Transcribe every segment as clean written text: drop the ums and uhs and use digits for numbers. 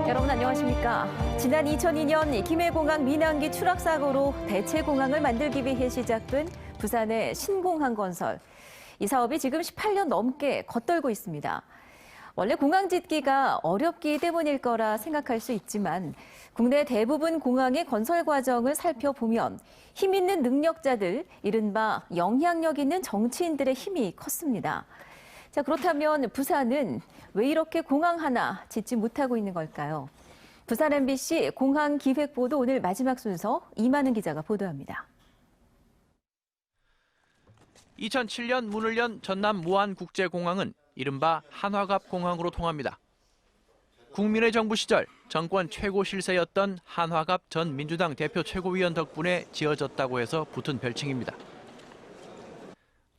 여러분 안녕하십니까? 지난 2002년 김해공항 민항기 추락 사고로 대체공항을 만들기 위해 시작된 부산의 신공항 건설. 이 사업이 지금 18년 넘게 겉돌고 있습니다. 원래 공항 짓기가 어렵기 때문일 거라 생각할 수 있지만 국내 대부분 공항의 건설 과정을 살펴보면 힘 있는 능력자들, 이른바 영향력 있는 정치인들의 힘이 컸습니다. 자, 그렇다면 부산은 왜 이렇게 공항 하나 짓지 못하고 있는 걸까요? 부산 MBC 공항기획보도 오늘 마지막 순서 이만은 기자가 보도합니다. 2007년 문을 연 전남 무안국제공항은 이른바 한화갑 공항으로 통합니다. 국민의 정부 시절 정권 최고 실세였던 한화갑 전 민주당 대표 최고위원 덕분에 지어졌다고 해서 붙은 별칭입니다.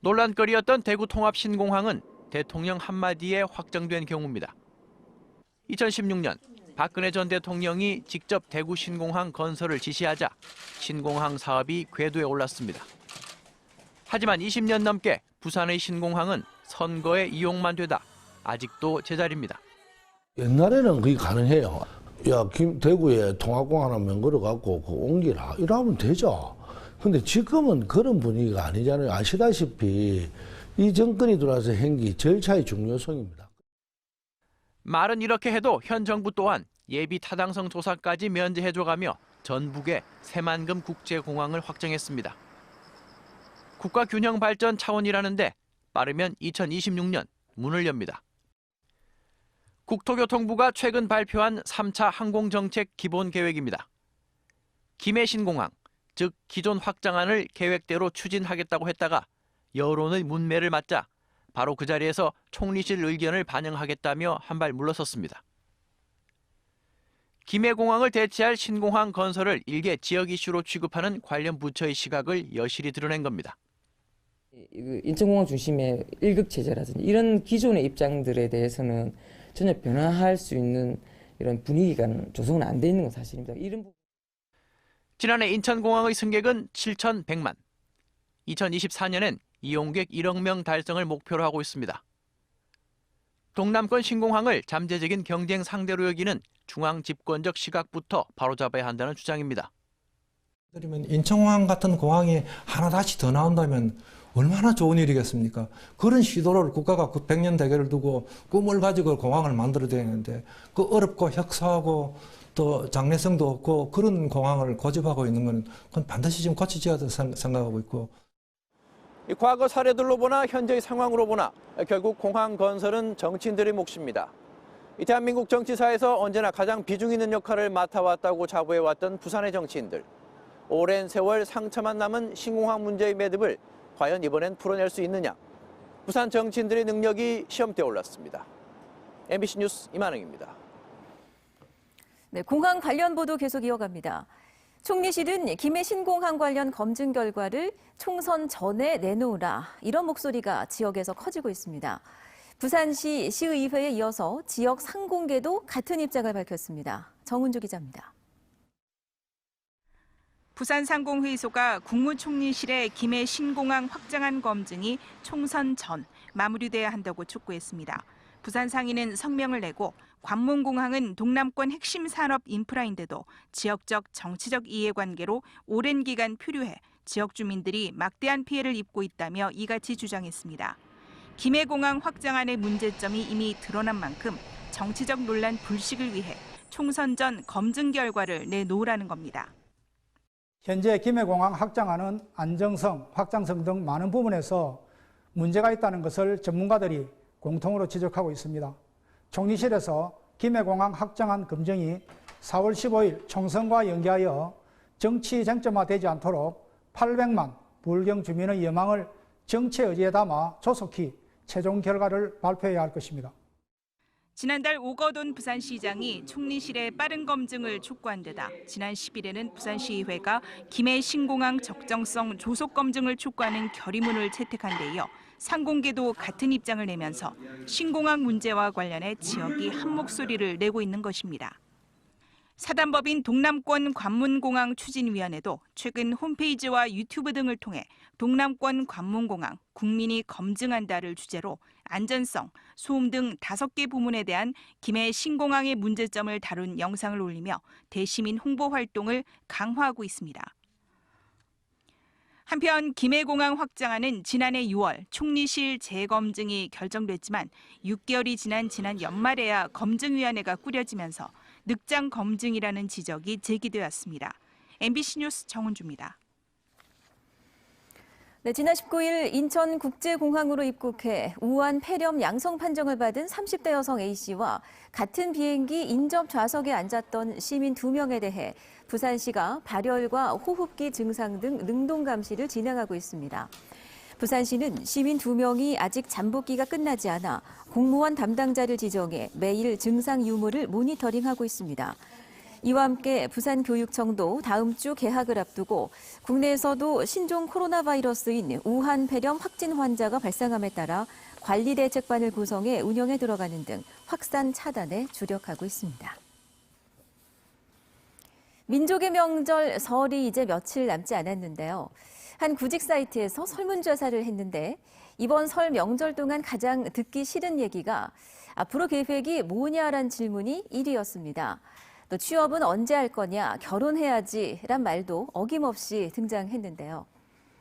논란거리였던 대구 통합 신공항은 대통령 한마디에 확정된 경우입니다. 2016년 박근혜 전 대통령이 직접 대구 신공항 건설을 지시하자 신공항 사업이 궤도에 올랐습니다. 하지만 20년 넘게 부산의 신공항은 선거에 이용만 되다 아직도 제자리입니다. 옛날에는 그게 가능해요. 야, 대구에 통합공항 하나 만들어갖고 옮기라. 이러면 되죠. 근데 지금은 그런 분위기가 아니잖아요. 아시다시피 이 정권이 들어와서 행기 절차의 중요성입니다. 말은 이렇게 해도 현 정부 또한 예비 타당성 조사까지 면제해줘가며 전북에 새만금 국제공항을 확정했습니다. 국가균형 발전 차원이라는데 빠르면 2026년 문을 엽니다. 국토교통부가 최근 발표한 3차 항공정책 기본계획입니다. 김해 신공항, 즉 기존 확장안을 계획대로 추진하겠다고 했다가 여론의 문매를 맞자 바로 그 자리에서 총리실 의견을 반영하겠다며 한발 물러섰습니다. 김해공항을 대체할 신공항 건설을 일개 지역 이슈로 취급하는 관련 부처의 시각을 여실히 드러낸 겁니다. 인천공항 중심의 일극체제라든지 이런 기존의 입장들에 대해서는 전혀 변화할 수 있는 이런 분위기가 조성은 안 돼 있는 건 사실입니다. 지난해 인천공항의 승객은 7,100만. 2024년엔 이용객 1억 명 달성을 목표로 하고 있습니다. 동남권 신공항을 잠재적인 경쟁 상대로 여기는 중앙 집권적 시각부터 바로잡아야 한다는 주장입니다. 인천공항 같은 공항이 하나 다시 더 나온다면 얼마나 좋은 일이겠습니까? 그런 시도를 국가가 그 100년 대계를 두고 꿈을 가지고 공항을 만들어야 되는데 그 어렵고 협소하고 또 장래성도 없고 그런 공항을 고집하고 있는 건 그건 반드시 좀 고쳐져야 된다고 생각하고 있고. 과거 사례들로 보나 현재의 상황으로 보나 결국 공항 건설은 정치인들의 몫입니다. 이 대한민국 정치사에서 언제나 가장 비중 있는 역할을 맡아왔다고 자부해왔던 부산의 정치인들. 오랜 세월 상처만 남은 신공항 문제의 매듭을 과연 이번엔 풀어낼 수 있느냐. 부산 정치인들의 능력이 시험대에 올랐습니다. MBC 뉴스 이만흥입니다. 네, 공항 관련 보도 계속 이어갑니다. 총리실은 김해 신공항 관련 검증 결과를 총선 전에 내놓으라, 이런 목소리가 지역에서 커지고 있습니다. 부산시 시의회에 이어서 지역 상공계도 같은 입장을 밝혔습니다. 정은주 기자입니다. 부산상공회의소가 국무총리실의 김해 신공항 확장안 검증이 총선 전 마무리돼야 한다고 촉구했습니다. 부산상인은 성명을 내고 관문공항은 동남권 핵심 산업 인프라인데도 지역적 정치적 이해관계로 오랜 기간 표류해 지역 주민들이 막대한 피해를 입고 있다며 이같이 주장했습니다. 김해공항 확장안의 문제점이 이미 드러난 만큼 정치적 논란 불식을 위해 총선 전 검증 결과를 내놓으라는 겁니다. 현재 김해공항 확장안은 안정성, 확장성 등 많은 부분에서 문제가 있다는 것을 전문가들이 공통으로 지적하고 있습니다. 총리실에서 김해공항 확장안 검증이 4월 15일 총선과 연계하여 정치 쟁점화되지 않도록 800만 부울경 주민의 여망을 정치의 의지에 담아 조속히 최종 결과를 발표해야 할 것입니다. 지난달 오거돈 부산시장이 총리실의 빠른 검증을 촉구한 데다 지난 10일에는 부산시의회가 김해 신공항 적정성 조속 검증을 촉구하는 결의문을 채택한 데 이어 상공계도 같은 입장을 내면서 신공항 문제와 관련해 지역이 한 목소리를 내고 있는 것입니다. 사단법인 동남권 관문공항 추진위원회도 최근 홈페이지와 유튜브 등을 통해 동남권 관문공항 국민이 검증한다를 주제로 안전성, 소음 등 5개 부문에 대한 김해 신공항의 문제점을 다룬 영상을 올리며 대시민 홍보 활동을 강화하고 있습니다. 한편 김해공항 확장안은 지난해 6월 총리실 재검증이 결정됐지만 6개월이 지난 연말에야 검증위원회가 꾸려지면서 늑장 검증이라는 지적이 제기되었습니다. MBC 뉴스 정은주입니다. 네, 지난 19일 인천국제공항으로 입국해 우한 폐렴 양성 판정을 받은 30대 여성 A씨와 같은 비행기 인접 좌석에 앉았던 시민 2명에 대해 부산시가 발열과 호흡기 증상 등 능동 감시를 진행하고 있습니다. 부산시는 시민 2명이 아직 잠복기가 끝나지 않아 공무원 담당자를 지정해 매일 증상 유무를 모니터링하고 있습니다. 이와 함께 부산교육청도 다음 주 개학을 앞두고 국내에서도 신종 코로나 바이러스인 우한 폐렴 확진 환자가 발생함에 따라 관리대책반을 구성해 운영에 들어가는 등 확산 차단에 주력하고 있습니다. 민족의 명절 설이 이제 며칠 남지 않았는데요. 한 구직 사이트에서 설문조사를 했는데 이번 설 명절 동안 가장 듣기 싫은 얘기가 앞으로 계획이 뭐냐란 질문이 1위였습니다. 또 취업은 언제 할 거냐, 결혼해야지란 말도 어김없이 등장했는데요.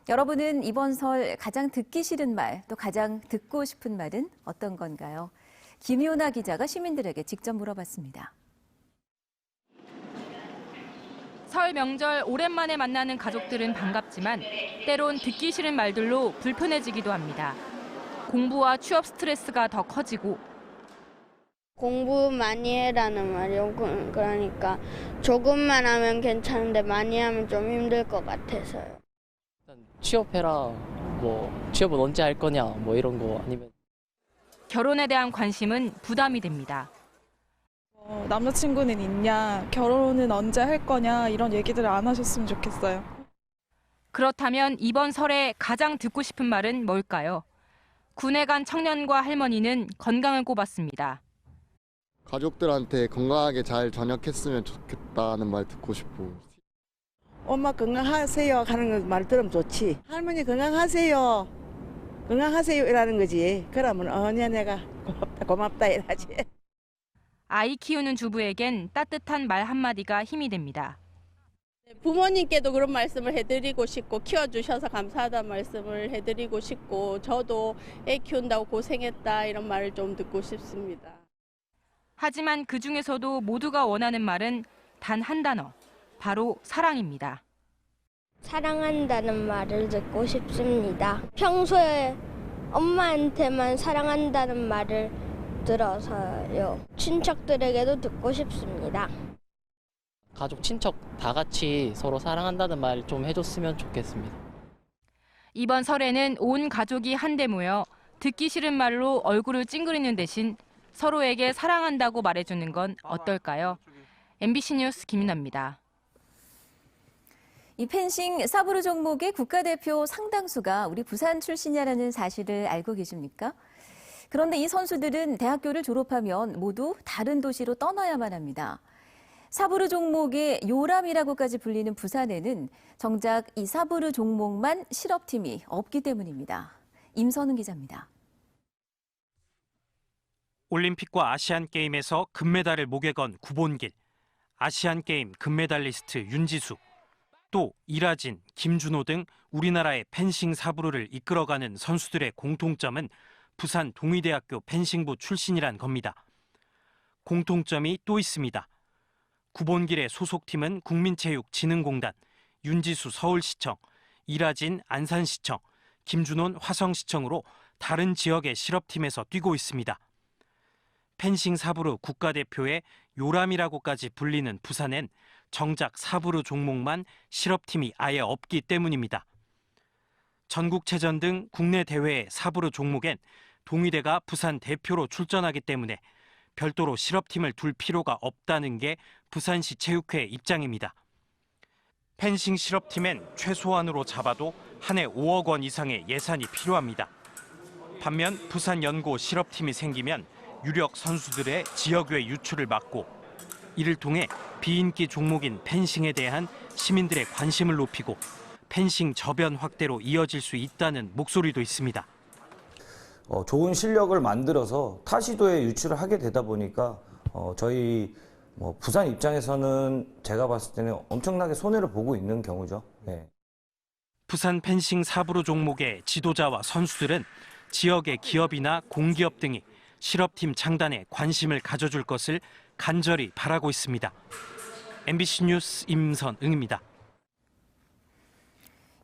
여러분은 이번 설 가장 듣기 싫은 말, 또 가장 듣고 싶은 말은 어떤 건가요? 김효나 기자가 시민들에게 직접 물어봤습니다. 설 명절 오랜만에 만나는 가족들은 반갑지만 때론 듣기 싫은 말들로 불편해지기도 합니다. 공부와 취업 스트레스가 더 커지고 공부 많이 해라는 말이요. 그러니까 조금만 하면 괜찮은데 많이 하면 좀 힘들 것 같아서요. 취업해라, 취업은 언제 할 거냐, 이런 거 아니면 결혼에 대한 관심은 부담이 됩니다. 남자친구는 있냐, 결혼은 언제 할 거냐 이런 얘기들을 안 하셨으면 좋겠어요. 그렇다면 이번 설에 가장 듣고 싶은 말은 뭘까요? 군에 간 청년과 할머니는 건강을 꼽았습니다. 가족들한테 건강하게 잘 전역했으면 좋겠다는 말 듣고 싶고. 엄마 건강하세요 하는 말 들으면 좋지. 할머니 건강하세요. 건강하세요 이라는 거지. 그러면 언니 내가 고맙다 이라지. 아이 키우는 주부에겐 따뜻한 말 한마디가 힘이 됩니다. 부모님께도 그런 말씀을 해드리고 싶고 키워주셔서 감사하다는 말씀을 해드리고 싶고 저도 애 키운다고 고생했다 이런 말을 좀 듣고 싶습니다. 하지만 그중에서도 모두가 원하는 말은 단 한 단어, 바로 사랑입니다. 사랑한다는 말을 듣고 싶습니다. 평소에 엄마한테만 사랑한다는 말을 들어서요. 친척들에게도 듣고 싶습니다. 가족, 친척 다 같이 서로 사랑한다는 말 좀 해줬으면 좋겠습니다. 이번 설에는 온 가족이 한데 모여 듣기 싫은 말로 얼굴을 찡그리는 대신 서로에게 사랑한다고 말해주는 건 어떨까요? MBC 뉴스 김윤아입니다. 이 펜싱 사브르 종목의 국가대표 상당수가 우리 부산 출신이라는 사실을 알고 계십니까? 그런데 이 선수들은 대학교를 졸업하면 모두 다른 도시로 떠나야만 합니다. 사브르 종목의 요람이라고까지 불리는 부산에는 정작 이 사브르 종목만 실업팀이 없기 때문입니다. 임선은 기자입니다. 올림픽과 아시안게임에서 금메달을 목에 건 구본길, 아시안게임 금메달리스트 윤지수, 또 이라진, 김준호 등 우리나라의 펜싱 사브르를 이끌어가는 선수들의 공통점은 부산 동의대학교 펜싱부 출신이란 겁니다. 공통점이 또 있습니다. 구본길의 소속팀은 국민체육진흥공단, 윤지수 서울시청, 이라진 안산시청, 김준호는 화성시청으로 다른 지역의 실업팀에서 뛰고 있습니다. 펜싱 사브르 국가대표의 요람이라고까지 불리는 부산엔 정작 사브르 종목만 실업팀이 아예 없기 때문입니다. 전국체전 등 국내 대회의 사브르 종목엔 동의대가 부산 대표로 출전하기 때문에 별도로 실업팀을 둘 필요가 없다는 게 부산시 체육회의 입장입니다. 펜싱 실업팀엔 최소한으로 잡아도 한 해 5억 원 이상의 예산이 필요합니다. 반면 부산 연고 실업팀이 생기면 유력 선수들의 지역외 유출을 막고 이를 통해 비인기 종목인 펜싱에 대한 시민들의 관심을 높이고 펜싱 저변 확대로 이어질 수 있다는 목소리도 있습니다. 좋은 실력을 만들어서 타 시도에 유출을 하게 되다 보니까 저희 부산 입장에서는 제가 봤을 때는 엄청나게 손해를 보고 있는 경우죠. 네. 부산 펜싱 사브로 종목의 지도자와 선수들은 지역의 기업이나 공기업 등이 실업팀 창단에 관심을 가져줄 것을 간절히 바라고 있습니다. MBC 뉴스 임선응입니다.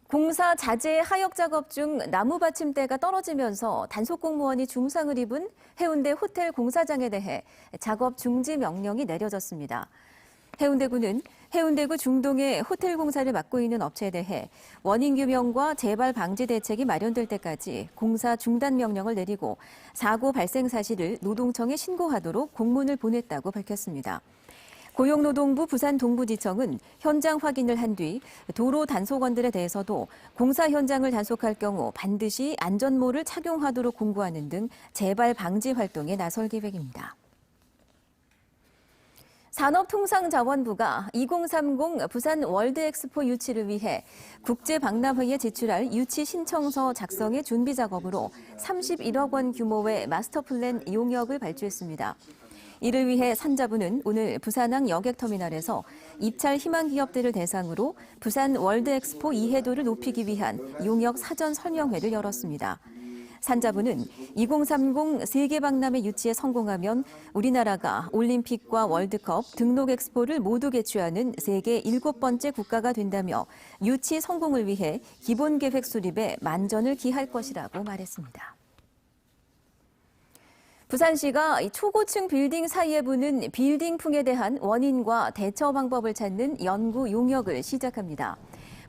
공사 자재 하역 작업 중 나무 받침대가 떨어지면서 단속 공무원이 중상을 입은 해운대 호텔 공사장에 대해 작업 중지 명령이 내려졌습니다. 해운대구는 해운대구 중동의 호텔 공사를 맡고 있는 업체에 대해 원인 규명과 재발 방지 대책이 마련될 때까지 공사 중단 명령을 내리고 사고 발생 사실을 노동청에 신고하도록 공문을 보냈다고 밝혔습니다. 고용노동부 부산 동부지청은 현장 확인을 한 뒤 도로 단속원들에 대해서도 공사 현장을 단속할 경우 반드시 안전모를 착용하도록 공고하는 등 재발 방지 활동에 나설 계획입니다. 산업통상자원부가 2030 부산 월드엑스포 유치를 위해 국제박람회에 제출할 유치 신청서 작성의 준비 작업으로 31억 원 규모의 마스터플랜 용역을 발주했습니다. 이를 위해 산자부는 오늘 부산항 여객터미널에서 입찰 희망 기업들을 대상으로 부산 월드엑스포 이해도를 높이기 위한 용역 사전 설명회를 열었습니다. 산자부는 2030 세계박람회 유치에 성공하면 우리나라가 올림픽과 월드컵, 등록 엑스포를 모두 개최하는 세계 7번째 국가가 된다며 유치 성공을 위해 기본 계획 수립에 만전을 기할 것이라고 말했습니다. 부산시가 초고층 빌딩 사이에 부는 빌딩풍에 대한 원인과 대처 방법을 찾는 연구 용역을 시작합니다.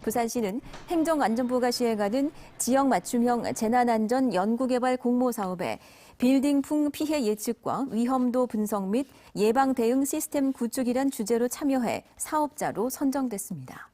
부산시는 행정안전부가 시행하는 지역 맞춤형 재난안전 연구개발 공모 사업에 빌딩풍 피해 예측과 위험도 분석 및 예방 대응 시스템 구축이란 주제로 참여해 사업자로 선정됐습니다.